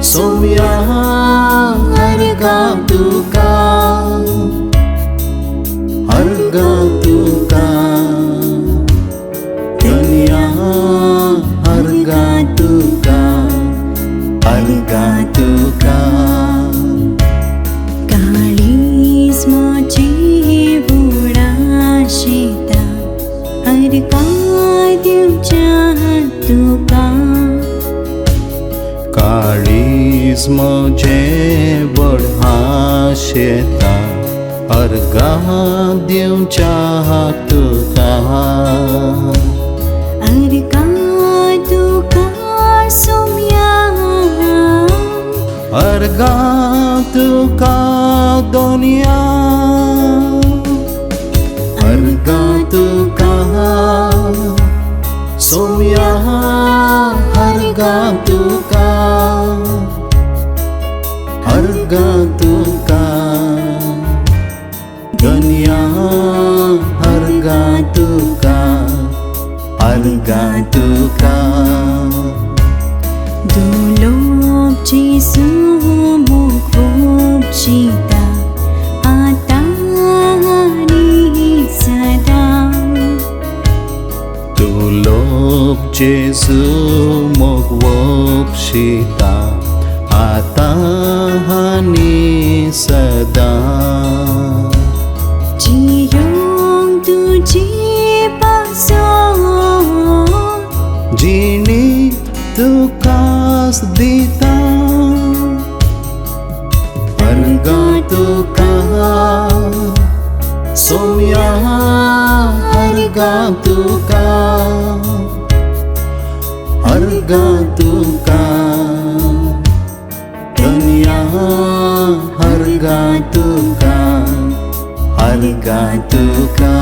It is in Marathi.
सोम्या हरगा तुका, हरगा तुका, दुनिया हरगा तुका, हरगा तुका. काळीज माझी बुडा शेता, हरगा दिवच्या तुका. काळीज म्हजे बढा शेता, हरगा दिवच्या तुका. हरगा तुका सोम्या, हरगा तुका दुनिया, हरगा तुका सोम्या, हरगा तुका, हरगा तुका दुनिया, हरगा तुका, हरगा तुका. दुलोप जेसू मुख चिता, आता आणि सदा. तुलोप जेसू मोगवोप शिता, आता आणि सदा. जियोंग तुझे पासों, जिणी तुकास दिता, हरगा तुका सोम्या, हरगा तुका, हरगा तुका दुनिया, हरगा तुका, हरगा तुका.